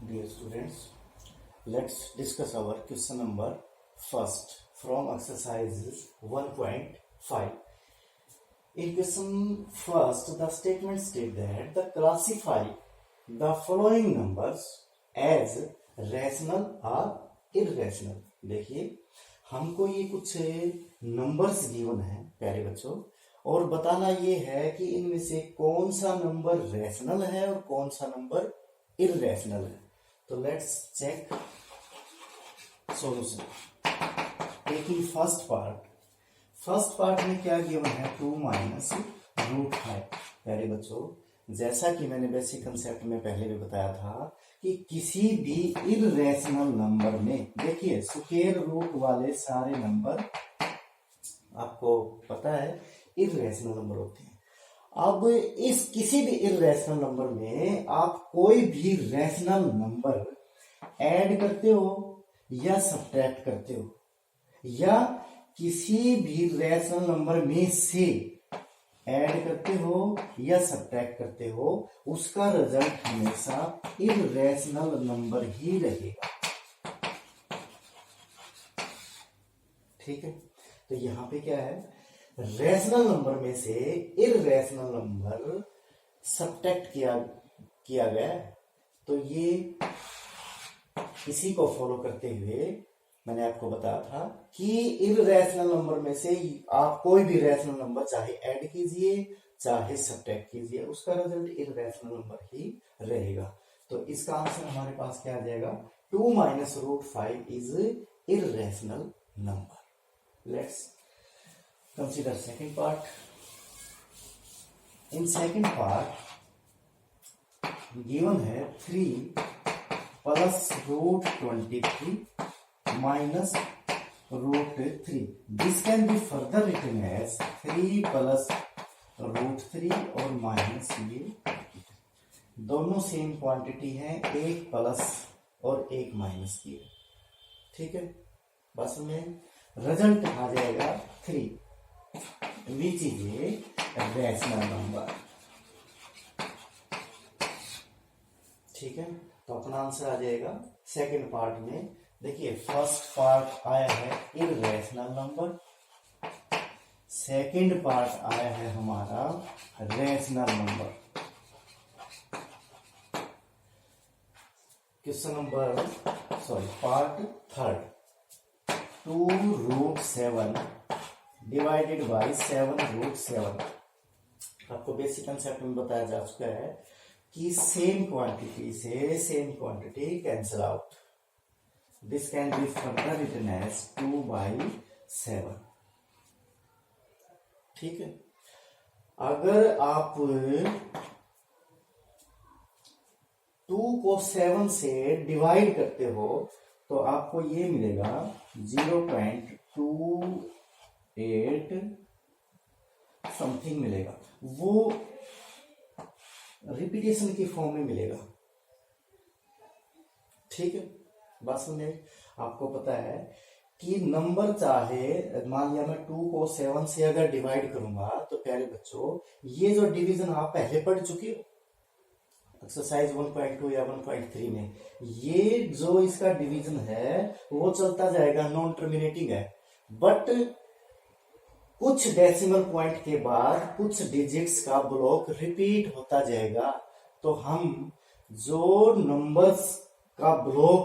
Dear students, let's discuss our question number first from exercise 1.5. In question first, the statement state that the classify the following numbers as rational or irrational. देखिए हमको ये कुछ numbers given है प्यारे बच्चों, और बताना ये है कि इनमें से कौन सा नंबर रैशनल है और कौन सा नंबर इररेशनल है. तो let's check solution. Taking first part में क्या गिवन है, 2 माइनस रूट 5. प्यारे बच्चों, जैसा कि मैंने बेसिक कंसेप्ट में पहले भी बताया था कि किसी भी इररेशनल नंबर में देखिए स्क्वायर रूट वाले सारे नंबर आपको पता है इररेशनल नंबर होते हैं. अब इस किसी भी इररेशनल नंबर में आप कोई भी रैशनल नंबर ऐड करते हो या सब्ट्रैक्ट करते हो, या किसी भी रैशनल नंबर में से ऐड करते हो या सब्ट्रैक्ट करते हो, उसका रिजल्ट हमेशा इररेशनल नंबर ही रहेगा. ठीक है, तो यहां पे क्या है, रैशनल नंबर में से इररेशनल नंबर सब्ट्रैक्ट किया गया है. तो ये इसी को फॉलो करते हुए मैंने आपको बताया था कि इररेशनल नंबर में से आप कोई भी रैशनल नंबर चाहे ऐड कीजिए चाहे सब्ट्रैक्ट कीजिए, उसका रिजल्ट इररेशनल नंबर ही रहेगा. तो इसका आंसर हमारे पास क्या आ जाएगा, 2 minus root 5 is irrational number. Let's consider second part. In second part given है 3 plus root 23 minus root 3. This can be further written as 3 plus root 3 और माइनस ये दोनों सेम क्वांटिटी है, एक प्लस और एक माइनस की. ठीक है, बस में रिजल्ट आ जाएगा 3 which is a rational number. ठीक है, तो अपना आंसर आ जाएगा सेकंड पार्ट में. देखिए फर्स्ट पार्ट आया है इररेशनल नंबर, सेकंड पार्ट आया है हमारा rational number. Question number part third, 2 root 7 divided by 7 root 7. आपको बेसिक कंसेप्ट में बताया जा चुका है कि सेम क्वांटिटी से same quantity cancel out. This can be further written as 2 by 7. ठीक है, अगर आप 2 को 7 से डिवाइड करते हो तो आपको ये मिलेगा 0.28 समथिंग मिलेगा, वो रिपीटेशन की फॉर्म में मिलेगा. ठीक है, बस में आपको पता है कि नंबर चाहे मान लिया मैं 2 को 7 से अगर डिवाइड करूंगा तो प्यारे बच्चों ये जो डिवीजन आप पहले पढ़ चुके हो एक्सरसाइज 1.2 या 1.3 में, ये जो इसका डिवीजन है वो चलता जाएगा, नॉन टर्मिनेटिंग है. बट कुछ डेसिमल पॉइंट के बाद कुछ डिजिट्स का ब्लॉक रिपीट होता जाएगा. तो हम जो नंबर्स का ब्लॉक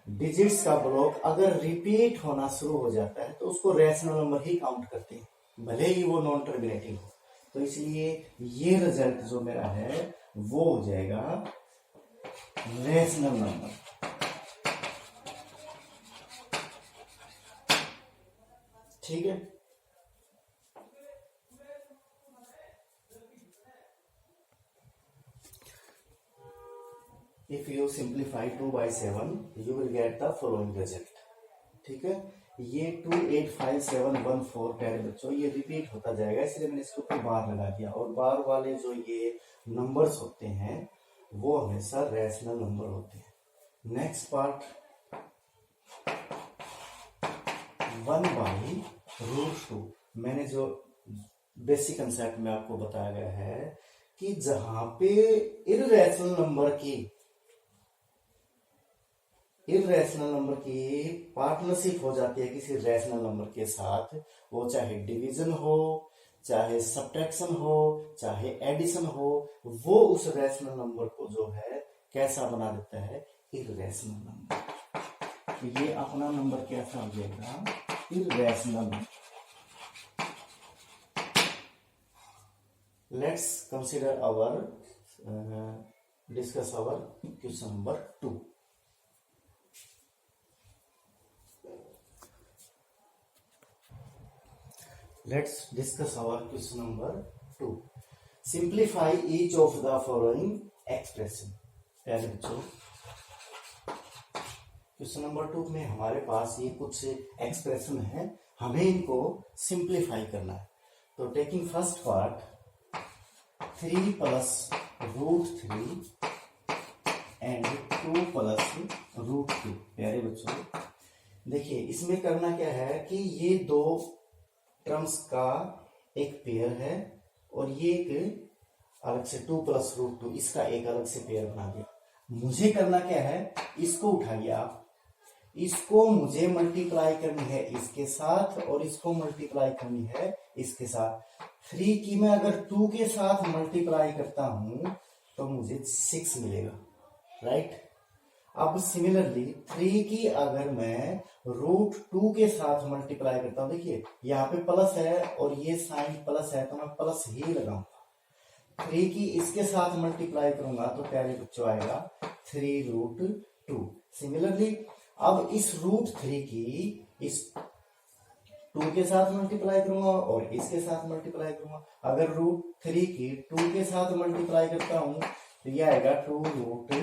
डिजिट्स का ब्लॉक अगर रिपीट होना शुरू हो जाता है तो उसको रैशनल नंबर ही काउंट करते हैं, भले ही वो नॉन टर्मिनेटिंग हो. तो इसलिए ये रिजल्ट जो मेरा है वो हो जाएगा रैशनल नंबर. ठीक है, if you simplify 2 by 7 you will get the following result. ठीक है, ये 2857114 प्यारे बच्चों ये रिपीट होता जाएगा, इसलिए मैंने इसके ऊपर बार लगा दिया. और बार वाले जो ये नंबर्स होते हैं वो हमेशा रैशनल नंबर होते हैं. Next part 1 by root 2. मैंने जो बेसिक कंसेप्ट में आपको बताया गया है कि जहां पे इर्रेशनल नंबर की पार्टनरशिप हो जाती है किसी रैशनल नंबर के साथ, वो चाहे डिवीजन हो, चाहे सब्ट्रैक्शन हो, चाहे एडिशन हो, वो उस रैशनल नंबर को जो है कैसा बना देता है, इर्रेशनल नंबर। तो ये अपना नंबर कैसा हो जाएगा, irrational. Let's consider our discuss our question number 2। Let's discuss our question number 2. Simplify each of the following expression. प्यारे बच्चों, क्वेश्चन नंबर 2 में हमारे पास ये कुछ एक्सप्रेशन है, हमें इनको सिंप्लीफाई करना है। तो taking first part 3 plus root 3 and 2 plus root 2। प्यारे बच्चों देखिए, इसमें करना क्या है कि ये दो टर्म्स का एक पेयर है और ये एक अलग से 2 प्लस रूट 2 इसका एक अलग से पेयर बना दिया। मुझे करना क्या है, इसको उठाइए आप, इसको मुझे मल्टीप्लाई करनी है इसके साथ और इसको मल्टीप्लाई करनी है इसके साथ। 3 की मैं अगर 2 के साथ मल्टीप्लाई करता हूं तो मुझे 6 मिलेगा, राइट। अब सिमिलरली 3 की अगर मैं रूट 2 के साथ मल्टीप्लाई करता हूं, देखिए यहाँ पे प्लस है और ये साइन प्लस है तो मैं प्लस ही लगाऊंगा। 3 की इसके साथ मल्टीप्लाई करूंगा तो प्यारे बच्चों आएगा 3 रूट 2। सिमिलरली अब इस रूट 3 की इस 2 के साथ मल्टीप्लाई करूंगा और इसके साथ मल्टीप्लाई करूंगा। अगर रूट 3 की 2 के साथ मल्टीप्लाई करता हूं तो ये आएगा 2 रूट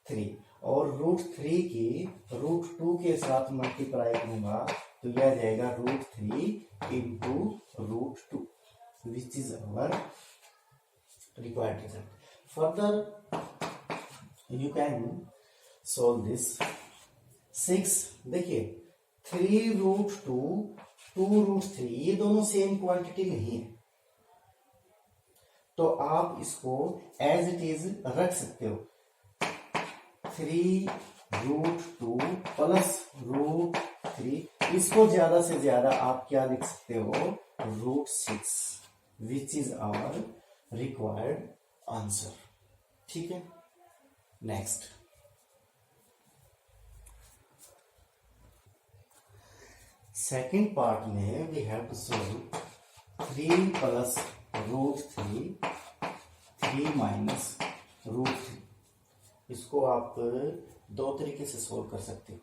3 और रूट 3 की रूट 2 के साथ मल्टीप्लाई करूंगा तो यह आ जाएगा root 3 into root 2 which is our required result. Further you can solve this 6। देखिए 3 रूट 2 2 रूट 3 ये दोनों सेम क्वांटिटी नहीं है, तो आप इसको एज इट इज रख सकते हो। 3 रूट 2 प्लस रूट 3, इसको ज्यादा से ज्यादा आप क्या लिख सकते हो, root 6 which is our required answer. ठीक है, नेक्स्ट सेकेंड पार्ट में we have to solve 3 plus root 3 minus root 3। इसको आप दो तरीके से सोल्व कर सकते हो।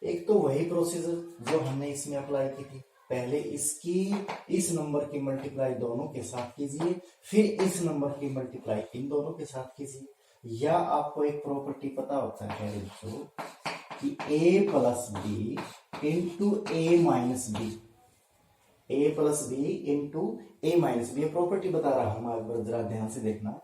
एक तो वही प्रोसीजर जो हमने इसमें अप्लाई की थी, पहले इसकी इस नंबर की मल्टीप्लाई दोनों के साथ कीजिए, फिर इस नंबर की मल्टीप्लाई इन दोनों के साथ कीजिए। या आपको एक प्रॉपर्टी पता होता है बच्चों कि a plus B into A minus B, A plus B into A minus B, property बता रहा हूं, आप जरा ध्यान से देखना।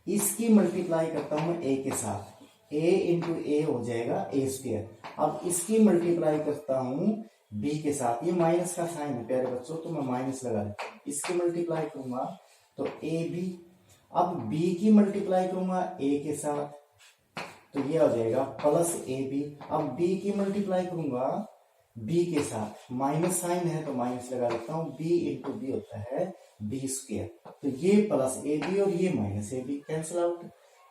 इसकी मल्टीप्लाई करता हूं ए के साथ, a इंटू ए हो जाएगा ए स्क्वायर। अब इसकी मल्टीप्लाई करता हूं b के साथ, ये माइनस का साइन है प्यारे बच्चों तो मैं माइनस लगा देता हूं। इसकी मल्टीप्लाई करूंगा तो ए बी, अब b की मल्टीप्लाई करूंगा a के साथ तो ये हो जाएगा प्लस ए बी। अब b की मल्टीप्लाई करूंगा b के साथ, माइनस साइन है तो माइनस लगा देता हूं, b इंटू बी होता है बी स्क्वायर, तो ये प्लस ए बी और ये minus A B cancel out.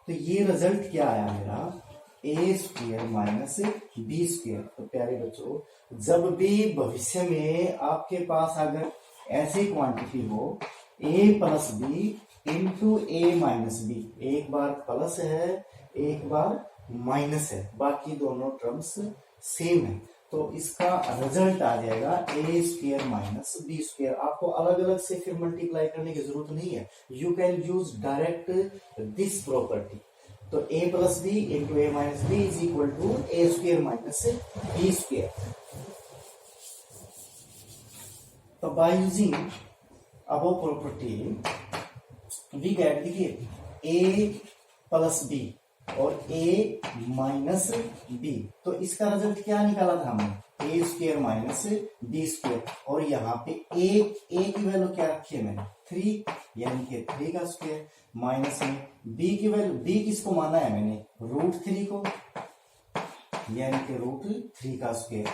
तो ये रिजल्ट क्या आया मेरा, A square minus B square. तो प्यारे बच्चों जब भी भविष्य में आपके पास अगर ऐसी क्वांटिटी हो a plus B into A minus B, एक बार प्लस है एक बार माइनस है, बाकी दोनों टर्म्स सेम है, तो इसका रिजल्ट आ जाएगा ए स्क्वायर माइनस बी स्क्वायर। आपको अलग अलग से फिर मल्टीप्लाई करने की जरूरत नहीं है, you can use direct this property. तो A plus B into A minus B is equal to A square minus B square. तो by using above property we get, देखिए ए प्लस बी और a minus B, तो इसका result क्या निकाला था हमने, A square minus B square, और यहाँ पे a की वैल्यू क्या रखी है मैंने 3, यानी कि 3 का स्क्वायर। माइनस में b की वैल्यू, b किसको माना है मैंने, √3 को, यानी कि √3 का स्क्वायर।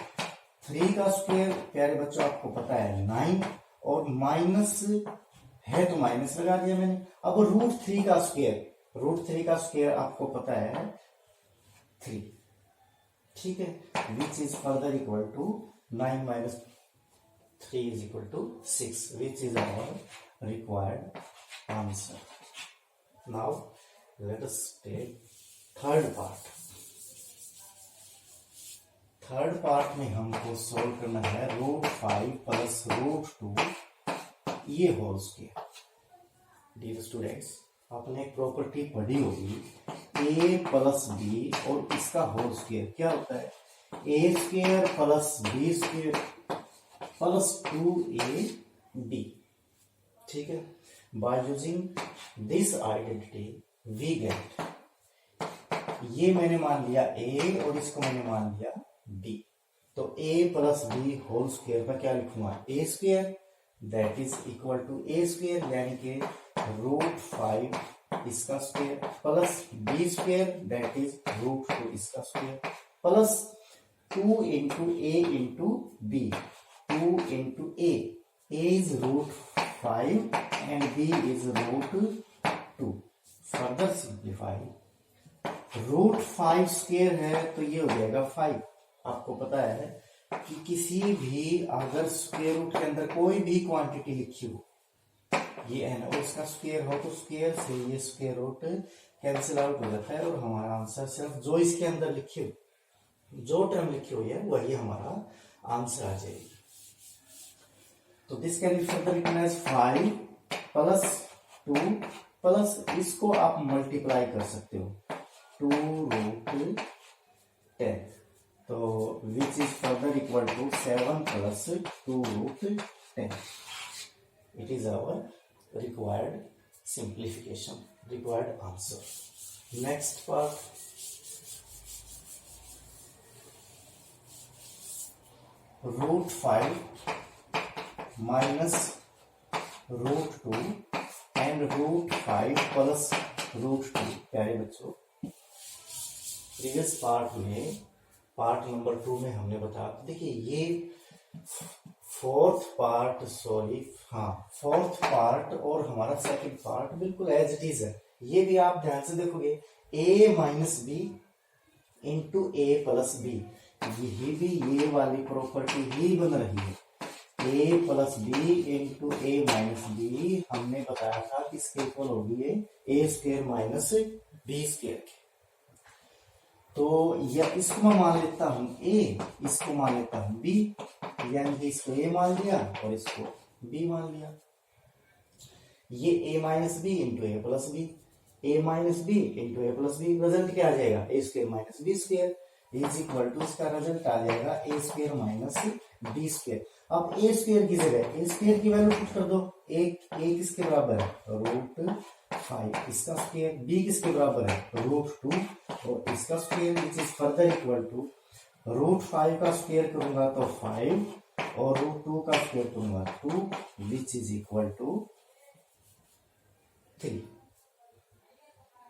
3 का स्क्वायर प्यारे बच्चों आपको पता है 9, और माइनस है तो माइनस लगा दिया मैंने। अब √3 का स्क्वायर, √3 का स्क्वायर आपको पता है 3, ठीक है, which is further equal to 9 minus 3 is equal to 6, which is our required answer. Now let us take third part. Third part में हमको सोल्व करना है √5 प्लस √2 ये होल स्क्वायर। डियर स्टूडेंट्स, आपने एक प्रॉपर्टी पढ़ी होगी a प्लस बी और इसका होल स्क्वायर क्या होता है, a square plus B square plus 2ab, ठीक है। By using this identity we get, ये मैंने मान लिया a और इसको मैंने मान लिया b, तो a plus B whole square का क्या लिखूंगा, a square that is equal to a square यानी कि √5 इसका square plus b square that is √2 इसका square plus 2 into a into b, 2 into a is √5 and b is √2। Further simplify, √5 square है तो ये हो जाएगा 5। आपको पता है कि किसी भी अगर स्क्वायर रूट के अंदर कोई भी क्वांटिटी लिखी हो, ये है ना, उसका स्क्वायर हो तो स्क्वायर से ये स्क्वायर रूट कैंसिल आउट हो जाता है और हमारा आंसर सिर्फ जो इसके अंदर लिखी हो, जो टर्म लिखी हुई है वही हमारा आंसर आ जाएगी। तो this can be further written as 5 plus 2 plus इसको आप मल्टीप्लाई कर सकते हो 2√10, तो which is further equal to 7 plus 2√10। It is our required simplification, required answer. Next part, √5 minus √2 and √5 plus √2। प्यारे बच्चों, प्रीवियस पार्ट में पार्ट नंबर 2 में हमने बताया, देखिए ये फोर्थ पार्ट और हमारा सेकंड पार्ट बिल्कुल एज इट इज है। ये भी आप ध्यान से देखोगे a minus B into a plus B, यही भी ये वाली प्रॉपर्टी ही बन रही है। a plus B into a minus B हमने बताया था कि इसके इक्वल होगी a square minus B square के। तो या इसको मैं मान लेता हूं a, इसको मान लेता हूं b, यानी कि इसको a मान लिया और इसको b मान लिया। ये a minus B into A plus B, a minus B into A plus B, result क्या आ जाएगा, a square minus B square is equal to, इसका रिजल्ट आ जाएगा a square minus B square. अब a स्क्वायर की जगह a square की वैल्यू पुट कर दो, a किसके बराबर है, √5, इसका स्क्वायर, b किसके बराबर है, √2 और इसका square which is further equal to √5 का स्क्वायर करूंगा तो 5 और √2 का स्क्वायर करूंगा 2 विच इज इक्वल टू 3।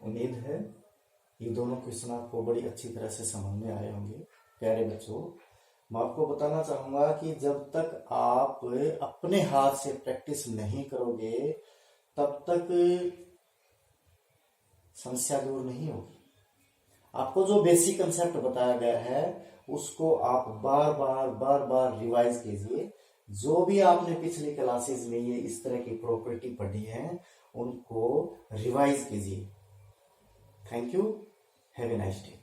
उम्मीद है ये दोनों क्वेश्चन आपको बड़ी अच्छी तरह से समझ में आए होंगे। प्यारे बच्चों, मैं आपको बताना चाहूंगा कि जब तक आप अपने हाथ से प्रैक्टिस नहीं करोगे तब तक समस्या दूर नहीं होगी। आपको जो बेसिक कंसेप्ट बताया गया है उसको आप बार बार रिवाइज कीजिए। जो भी आपने पिछली क्लासेस में ये इस तरह की प्रॉपर्टी पढ़ी है उनको रिवाइज कीजिए। Thank you, have a nice day.